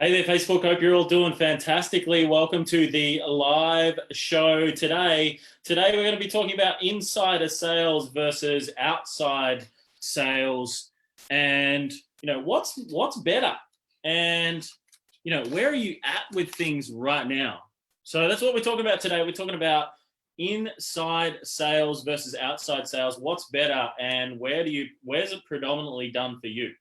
Hey there, Facebook. Hope you're all doing fantastically. Welcome to the live show today. Today, we're going to be talking about insider sales versus outside sales, and what's better, and where are you at with things right now? So that's what we're talking about today. We're talking about inside sales versus outside sales. What's better, and where's it predominantly done for you?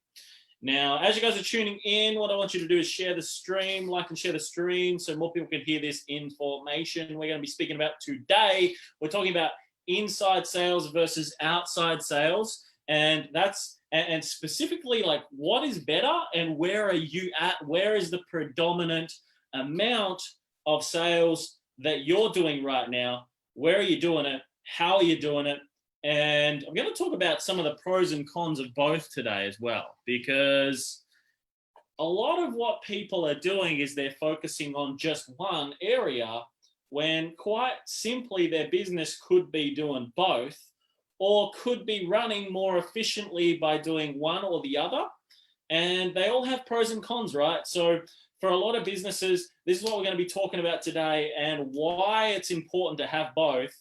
Now, as you guys are tuning in, what I want you to do is share the stream, like and share the stream so more people can hear this information we're going to be speaking about today. We're talking about inside sales versus outside sales, and specifically like what is better and where are you at? Where is the predominant amount of sales that you're doing right now? Where are you doing it? How are you doing it? And I'm going to talk about some of the pros and cons of both today as well, because a lot of what people are doing is they're focusing on just one area when quite simply their business could be doing both or could be running more efficiently by doing one or the other. And they all have pros and cons, right? So for a lot of businesses, this is what we're going to be talking about today and why it's important to have both,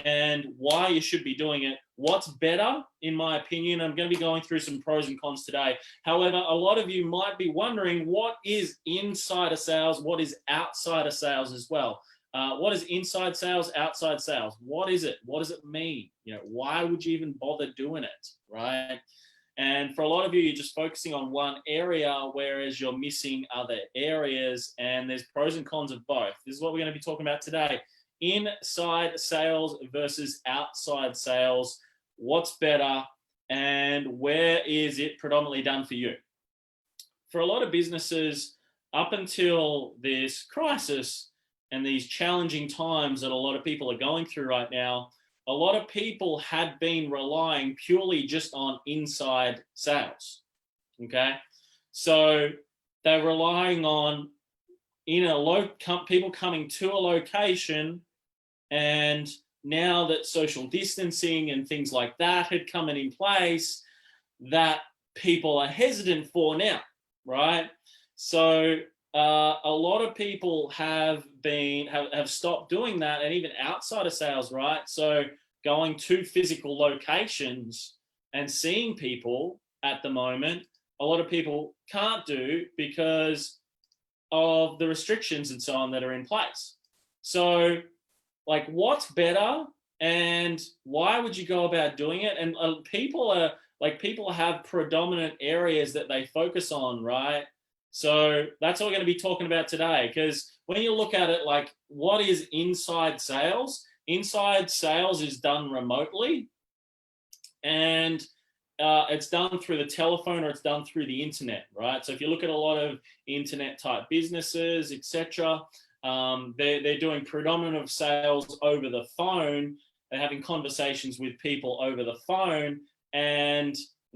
and why you should be doing it. What's better, in my opinion? I'm going to be going through some pros and cons today. However, a lot of you might be wondering, what is insider sales? What is outsider sales as well? What is inside sales, outside sales? What is it? What does it mean? Why would you even bother doing it, right? And for a lot of you, you're just focusing on one area, whereas you're missing other areas, and there's pros and cons of both. This is what we're going to be talking about today. Inside sales versus outside sales. What's better, and where is it predominantly done for you? For a lot of businesses, up until this crisis and these challenging times that a lot of people are going through right now, a lot of people had been relying purely just on inside sales. Okay, so they're relying on people coming to a location. And now that social distancing and things like that had come in place, that people are hesitant for now, right? So a lot of people have stopped doing that, and even outside of sales, right? So going to physical locations and seeing people at the moment, a lot of people can't do because of the restrictions and so on that are in place. So like, what's better, and why would you go about doing it? And people have predominant areas that they focus on, right? So that's what we're going to be talking about today, because when you look at it, like, what is inside sales? Inside sales is done remotely, and it's done through the telephone, or it's done through the internet, right? So if you look at a lot of internet type businesses, etc., they're doing predominant of sales over the phone. They're having conversations with people over the phone, and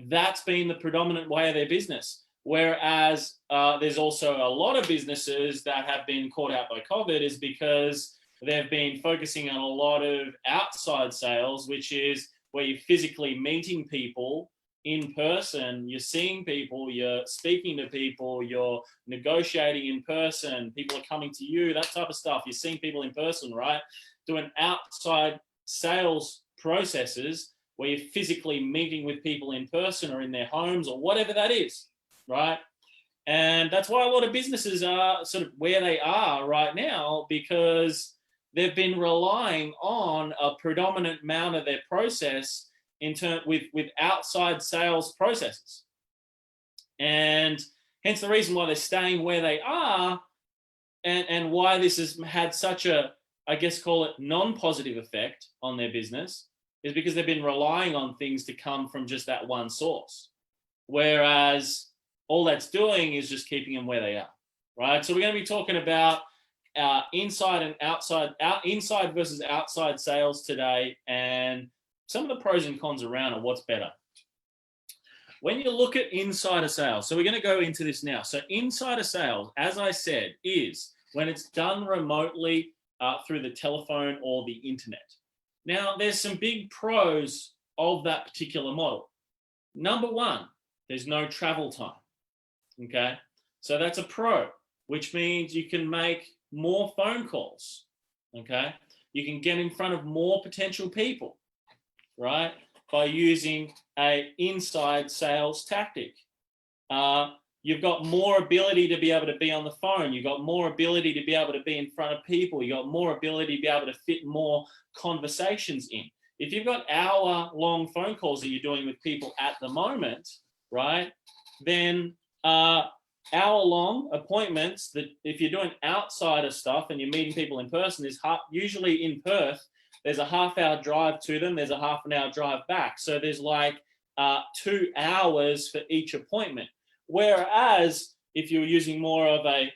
that's been the predominant way of their business. Whereas there's also a lot of businesses that have been caught out by COVID is because they've been focusing on a lot of outside sales, which is where you're physically meeting people in person, you're seeing people, you're speaking to people, you're negotiating in person, people are coming to you, that type of stuff. You're seeing people in person, right? Doing outside sales processes where you're physically meeting with people in person or in their homes or whatever that is, right? And that's why a lot of businesses are sort of where they are right now, because they've been relying on a predominant amount of their process with outside sales processes. And hence the reason why they're staying where they are, and why this has had such a, I guess, call it non-positive effect on their business, is because they've been relying on things to come from just that one source. Whereas all that's doing is just keeping them where they are, right? So we're going to be talking about inside and outside, inside versus outside sales today, and some of the pros and cons around it, what's better. When you look at insider sales, so we're going to go into this now. So insider sales, as I said, is when it's done remotely through the telephone or the internet. Now, there's some big pros of that particular model. Number one, there's no travel time, okay? So that's a pro. which means you can make more phone calls, okay? You can get in front of more potential people, right? By using a inside sales tactic. You've got more ability to be able to be on the phone. You've got more ability to be able to be in front of people. You've got more ability to be able to fit more conversations in. If you've got hour-long phone calls that you're doing with people at the moment, right, then hour-long appointments that if you're doing outside of stuff and you're meeting people in person, is usually in Perth, there's a half-hour drive to them, there's a half an hour drive back. So there's like 2 hours for each appointment. Whereas if you're using more of a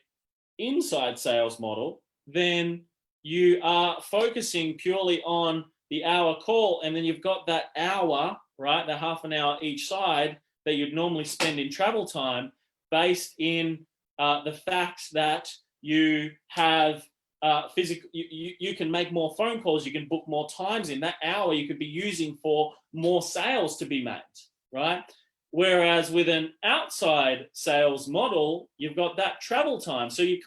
inside sales model, then you are focusing purely on the hour call, and then you've got that hour, right, the half an hour each side that you'd normally spend in travel time, based in the fact that you have you can make more phone calls, you can book more times in that hour you could be using for more sales to be made, right? Whereas with an outside sales model, you've got that travel time. So you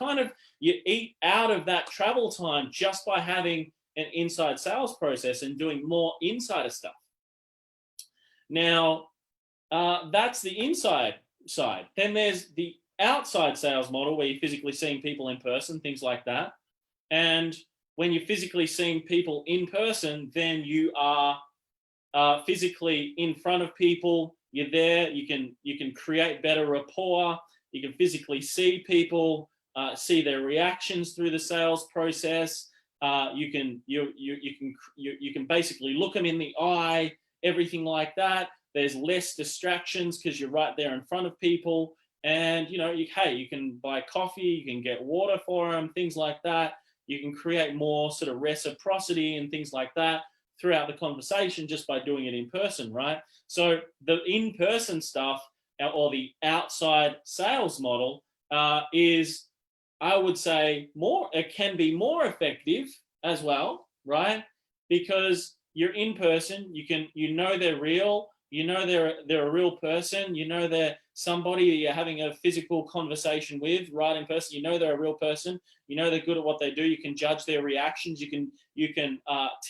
eat out of that travel time just by having an inside sales process and doing more insider stuff. Now, that's the inside side. Then there's the outside sales model where you're physically seeing people in person, things like that. And when you're physically seeing people in person, then you are physically in front of people. You're there. You can create better rapport. You can physically see people, see their reactions through the sales process. You can basically look them in the eye, everything like that. There's less distractions because you're right there in front of people. And you can buy coffee, you can get water for them, things like that. You can create more sort of reciprocity and things like that throughout the conversation just by doing it in person, right? So the in-person stuff or the outside sales model is, I would say, it can be more effective as well, right? Because you're in person, they're real, they're a real person, they're somebody you're having a physical conversation with, right, in person. They're a real person, they're good at what they do. You can judge their reactions. You can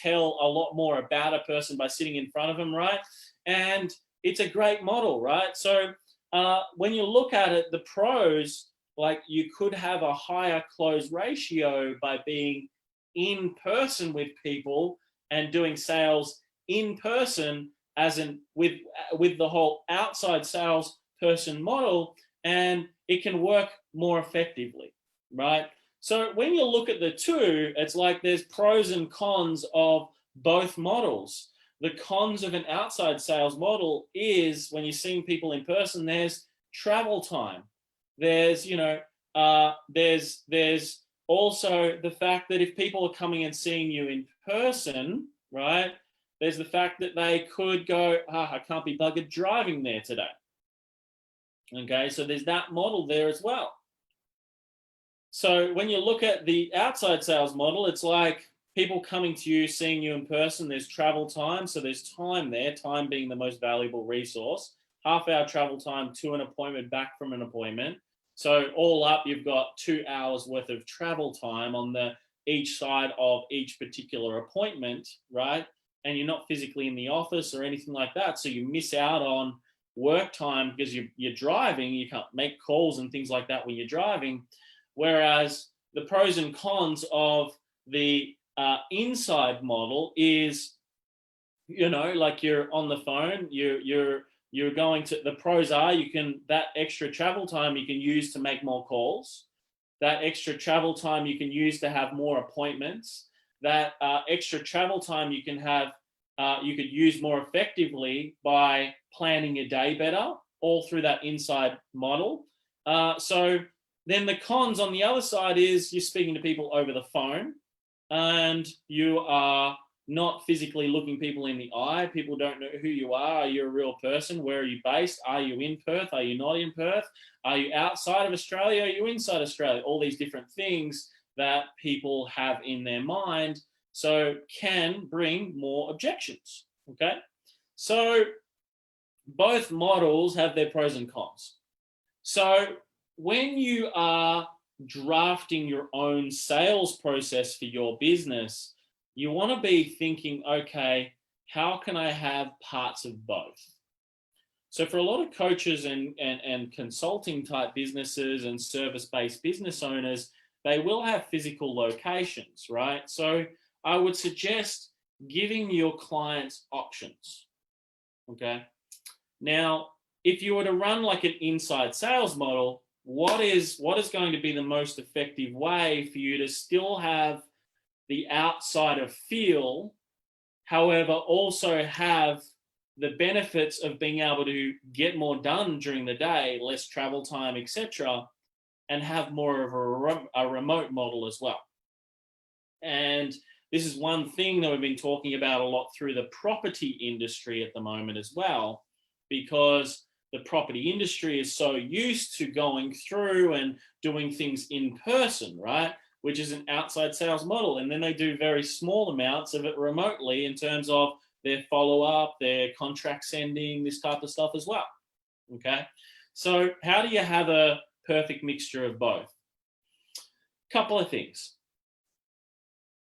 tell a lot more about a person by sitting in front of them, right? And it's a great model, right? So when you look at it, the pros, like you could have a higher close ratio by being in person with people and doing sales in person, as in with the whole outside sales person model, and it can work more effectively, right? So when you look at the two, it's like there's pros and cons of both models. The cons of an outside sales model is when you're seeing people in person, there's travel time. There's, there's also the fact that if people are coming and seeing you in person, right, there's the fact that they could go, I can't be buggered driving there today. Okay, so there's that model there as well. So when you look at the outside sales model, it's like people coming to you, seeing you in person, there's travel time. So there's time there, time being the most valuable resource. Half-hour travel time to an appointment, back from an appointment. So all up, you've got 2 hours worth of travel time on each side of each particular appointment, right? And you're not physically in the office or anything like that. So you miss out on work time because you're driving. You can't make calls and things like that when you're driving. Whereas the pros and cons of the inside model is, like you're on the phone, you're going to, the pros are that extra travel time you can use to make more calls. That extra travel time you can use to have more appointments. That extra travel time you can have, you could use more effectively by planning your day better, all through that inside model. So then the cons on the other side is you're speaking to people over the phone and you are not physically looking people in the eye. People don't know who you are. Are you a real person? Where are you based? Are you in Perth? Are you not in Perth? Are you outside of Australia? Are you inside Australia? All these different things that people have in their mind, so can bring more objections, okay? So both models have their pros and cons. So when you are drafting your own sales process for your business, you want to be thinking, okay, how can I have parts of both? So for a lot of coaches and consulting type businesses and service-based business owners, they will have physical locations, right? So I would suggest giving your clients options, okay? Now, if you were to run like an inside sales model, what is going to be the most effective way for you to still have the outsider feel, however, also have the benefits of being able to get more done during the day, less travel time, etc., and have more of a remote model as well. And this is one thing that we've been talking about a lot through the property industry at the moment as well, because the property industry is so used to going through and doing things in person, right? Which is an outside sales model. And then they do very small amounts of it remotely in terms of their follow-up, their contract sending, this type of stuff as well, okay? So how do you have a perfect mixture of both? Couple of things.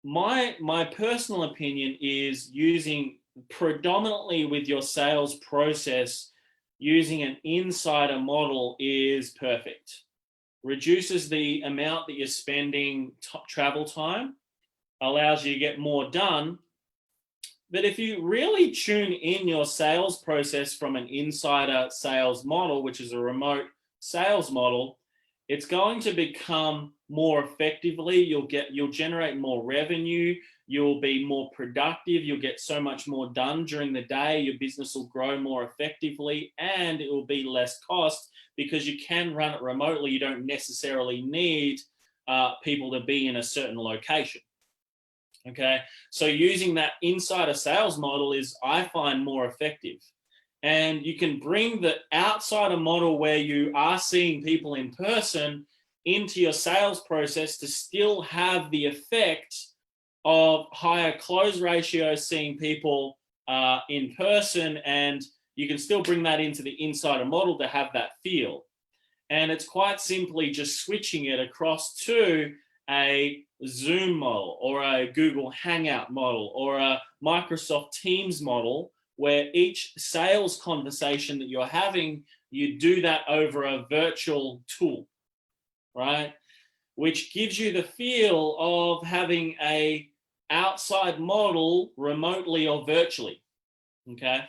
My personal opinion is using predominantly with your sales process, using an insider model is perfect. Reduces the amount that you're spending travel time, allows you to get more done. But if you really tune in your sales process from an insider sales model, which is a remote sales model, it's going to become more effectively. You'll generate more revenue. You'll be more productive. You'll get so much more done during the day. Your business will grow more effectively, and it will be less cost because you can run it remotely. You don't necessarily need people to be in a certain location. Okay, so using that insider sales model is, I find, more effective. And you can bring the outsider model where you are seeing people in person into your sales process to still have the effect of higher close ratios, seeing people in person, and you can still bring that into the insider model to have that feel. And it's quite simply just switching it across to a Zoom model or a Google Hangout model or a Microsoft Teams model, where each sales conversation that you're having, you do that over a virtual tool, right? Which gives you the feel of having a outside model remotely or virtually, okay?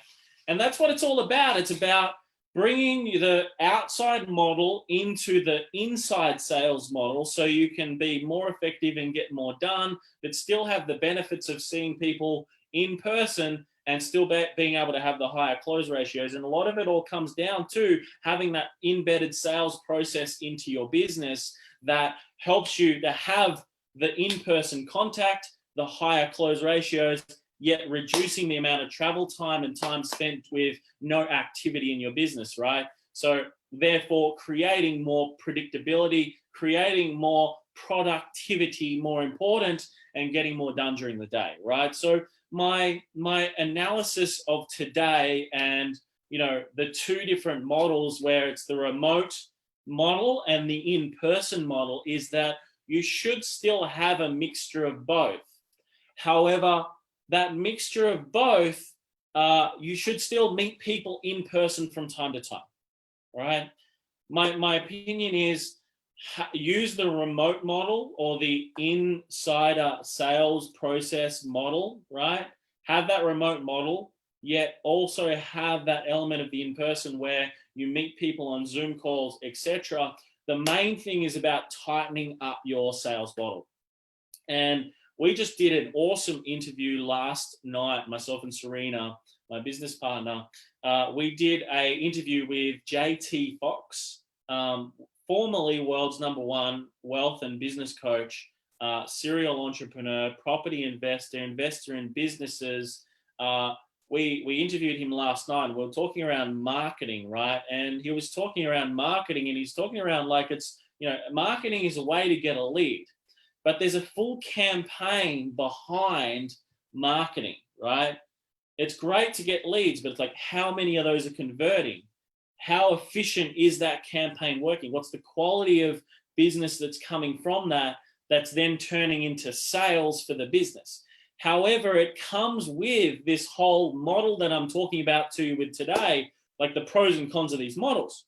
And that's what it's all about. It's about bringing the outside model into the inside sales model so you can be more effective and get more done, but still have the benefits of seeing people in person and still being able to have the higher close ratios. And a lot of it all comes down to having that embedded sales process into your business that helps you to have the in-person contact, the higher close ratios, yet reducing the amount of travel time and time spent with no activity in your business, right? So therefore creating more predictability, creating more productivity, more important, and getting more done during the day, right? So my analysis of today and, you know, the two different models where it's the remote model and the in-person model is that you should still have a mixture of both. However, that mixture of both, you should still meet people in person from time to time, right? My opinion is use the remote model or the insider sales process model, right? Have that remote model, yet also have that element of the in-person where you meet people on Zoom calls, etc. The main thing is about tightening up your sales model. And we just did an awesome interview last night, myself and Serena, my business partner. We did an interview with JT Fox, formerly world's #1 wealth and business coach, serial entrepreneur, property investor, investor in businesses. We interviewed him last night. We were talking around marketing, right? And he was talking around marketing, and he's talking around like it's, you know, marketing is a way to get a lead. But there's a full campaign behind marketing, right? It's great to get leads, but it's like, how many of those are converting? How efficient is that campaign working? What's the quality of business that's coming from that, that's then turning into sales for the business. However, it comes with this whole model that I'm talking about with today, like the pros and cons of these models.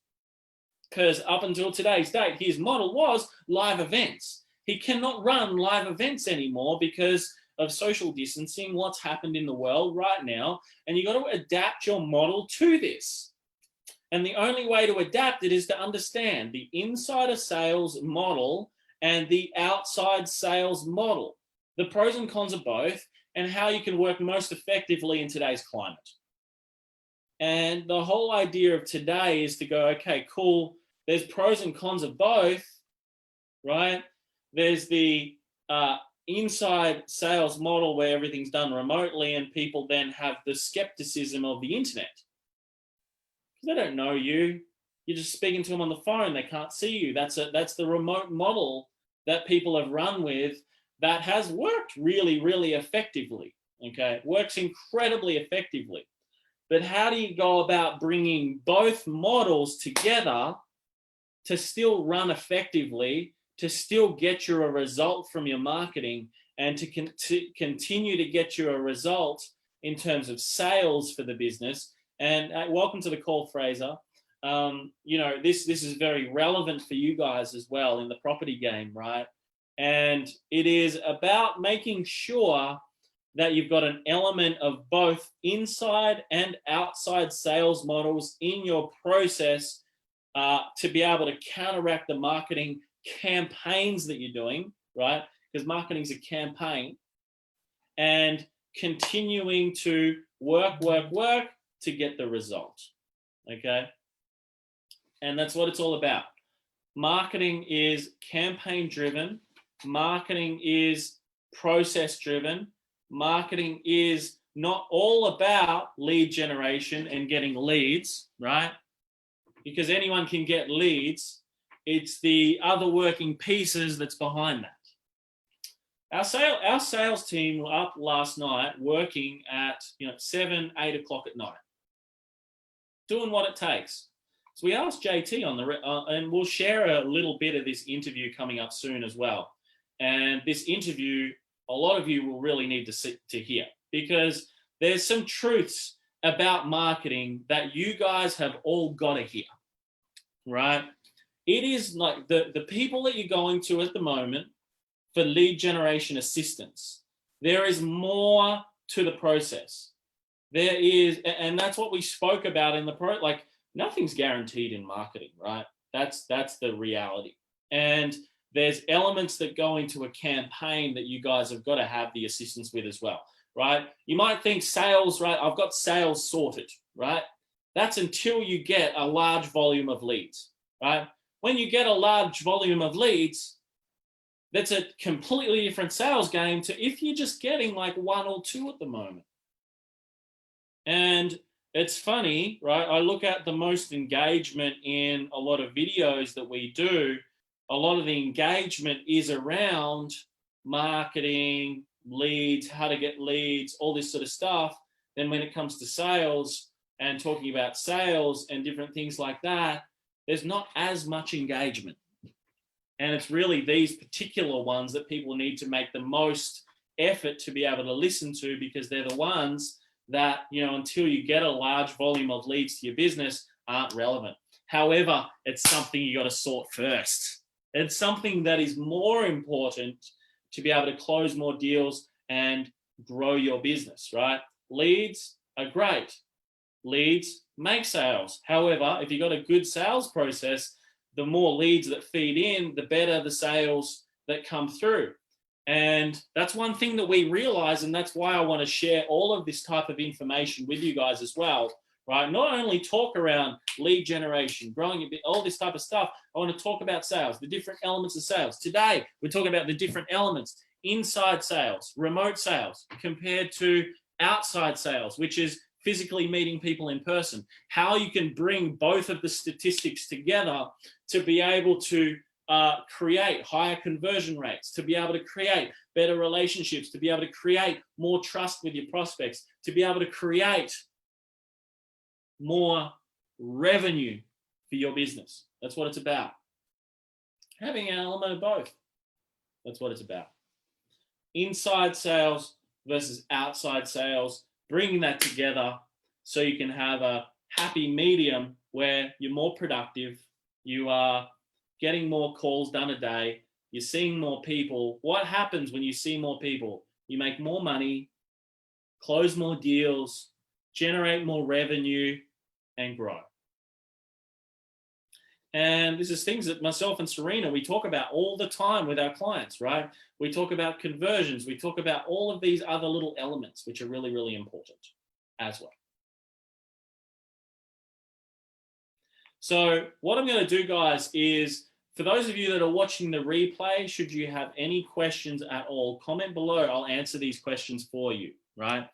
Because up until today's date, his model was live events. He cannot run live events anymore because of social distancing, what's happened in the world right now, and you got to adapt your model to this. And the only way to adapt it is to understand the insider sales model and the outside sales model, the pros and cons of both, and how you can work most effectively in today's climate. And the whole idea of today is to go, okay, cool, there's pros and cons of both, right? There's the inside sales model where everything's done remotely and people then have the skepticism of the internet. They don't know you. You're just speaking to them on the phone. They can't see you. That's the remote model that people have run with that has worked really, really effectively. Okay, it works incredibly effectively. But how do you go about bringing both models together to still run effectively, to still get you a result from your marketing, and to continue to get you a result in terms of sales for the business? And welcome to the call, Fraser. This is very relevant for you guys as well in the property game, right? And it is about making sure that you've got an element of both inside and outside sales models in your process to be able to counteract the marketing campaigns that you're doing, right? Because marketing is a campaign, and continuing to work to get the result, okay? And that's what it's all about. Marketing is campaign driven. Marketing is process driven. Marketing is not all about lead generation and getting leads, right? Because anyone can get leads. It's the other working pieces that's behind that. Our sales team were up last night working at 7, 8 o'clock at night, doing what it takes. So we asked JT and we'll share a little bit of this interview coming up soon as well. And this interview, a lot of you will really need to hear, because there's some truths about marketing that you guys have all got to hear, right? It is like the people that you're going to at the moment for lead generation assistance, there is more to the process. There is, and that's what we spoke about in like nothing's guaranteed in marketing, right? That's the reality. And there's elements that go into a campaign that you guys have got to have the assistance with as well, right? You might think sales, right? I've got sales sorted, right? That's until you get a large volume of leads, right? When you get a large volume of leads, that's a completely different sales game to if you're just getting like 1 or 2 at the moment. And it's funny, right? I look at the most engagement in a lot of videos that we do. A lot of the engagement is around marketing, leads, how to get leads, all this sort of stuff. Then when it comes to sales and talking about sales and different things like that, there's not as much engagement. And it's really these particular ones that people need to make the most effort to be able to listen to, because they're the ones that, until you get a large volume of leads to your business, aren't relevant. However, it's something you got to sort first. It's something that is more important to be able to close more deals and grow your business, right? Leads are great. Leads make sales. However, if you've got a good sales process, the more leads that feed in, the better the sales that come through. And that's one thing that we realize, and that's why I want to share all of this type of information with you guys as well, right? Not only talk around lead generation, growing a bit, all this type of stuff. I want to talk about sales, the different elements of sales. Today, we're talking about the different elements: inside sales, remote sales, compared to outside sales, which is physically meeting people in person. How you can bring both of the statistics together to be able to create higher conversion rates, to be able to create better relationships, to be able to create more trust with your prospects, to be able to create more revenue for your business. That's what it's about. Having an element of both. That's what it's about. Inside sales versus outside sales, bringing that together so you can have a happy medium where you're more productive, you are getting more calls done a day, you're seeing more people. What happens when you see more people? You make more money, close more deals, generate more revenue, and grow. And this is things that myself and Serena, we talk about all the time with our clients, right? We talk about conversions. We talk about all of these other little elements, which are really, really important as well. So what I'm going to do, guys, is for those of you that are watching the replay, should you have any questions at all, comment below. I'll answer these questions for you, right?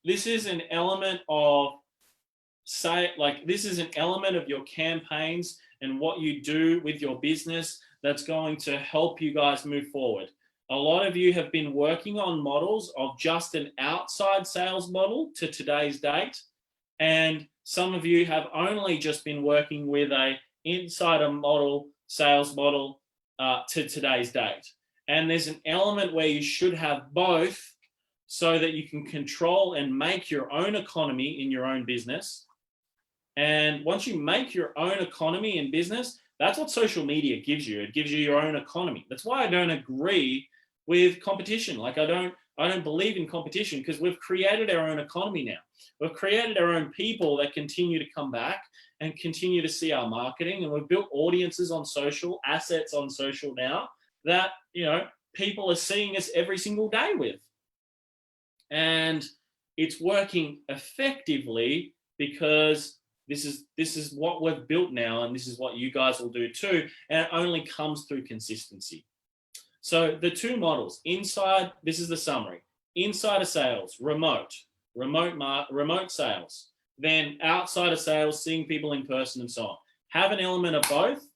This is an element of this is an element of your campaigns and what you do with your business that's going to help you guys move forward. A lot of you have been working on models of just an outside sales model to today's date. And some of you have only just been working with a insider model, sales model to today's date. And there's an element where you should have both so that you can control and make your own economy in your own business. And once you make your own economy in business, that's what social media gives you. It gives you your own economy. That's why I don't agree with competition. Like I don't believe in competition, because we've created our own economy now. We've created our own people that continue to come back and continue to see our marketing. And we've built audiences on social, assets on social now that, people are seeing us every single day with. And it's working effectively because this is what we've built now, and this is what you guys will do too. And it only comes through consistency. So the two models, inside, this is the summary. Insider sales, remote sales. Then outsider sales, seeing people in person and so on. Have an element of both.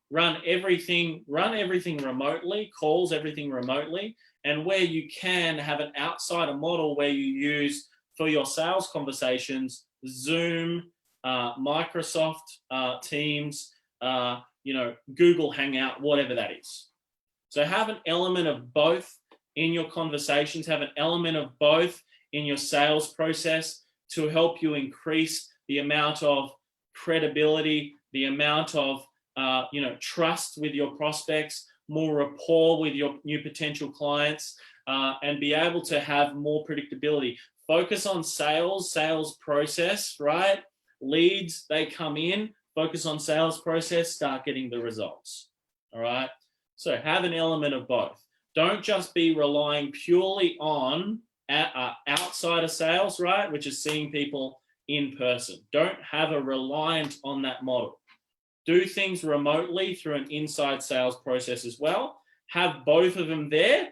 Run everything remotely, calls everything remotely. And where you can, have an outsider model where you use for your sales conversations, Zoom, Microsoft Teams, Google Hangout, whatever that is. So have an element of both in your conversations, have an element of both in your sales process to help you increase the amount of credibility, the amount of trust with your prospects, more rapport with your new potential clients, and be able to have more predictability. Focus on sales process, right? Leads, they come in, focus on sales process, start getting the results. All right. So have an element of both. Don't just be relying purely on outsider sales, right? Which is seeing people in person. Don't have a reliance on that model. Do things remotely through an inside sales process as well. Have both of them there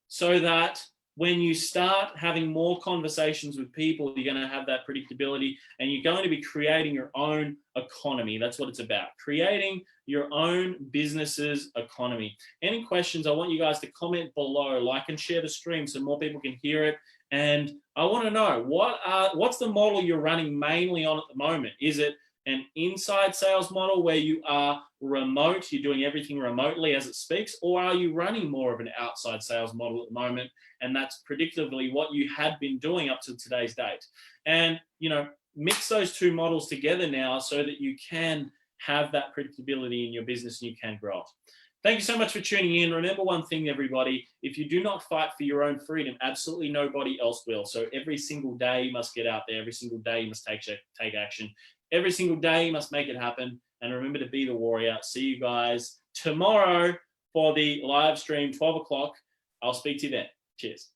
so that when you start having more conversations with people, you're going to have that predictability and you're going to be creating your own economy. That's what it's about, creating your own business's economy. Any questions, I want you guys to comment below, like and share the stream so more people can hear it. And I want to know, what's the model you're running mainly on at the moment? Is it an inside sales model where you are remote, you're doing everything remotely as it speaks, or are you running more of an outside sales model at the moment? And that's predictably what you had been doing up to today's date. And, mix those two models together now so that you can have that predictability in your business and you can grow it. Thank you so much for tuning in. Remember one thing, everybody, if you do not fight for your own freedom, absolutely nobody else will. So every single day you must get out there. Every single day you must take action. Every single day you must make it happen. And remember to be the warrior. See you guys tomorrow for the live stream, 12 o'clock. I'll speak to you then. Cheers.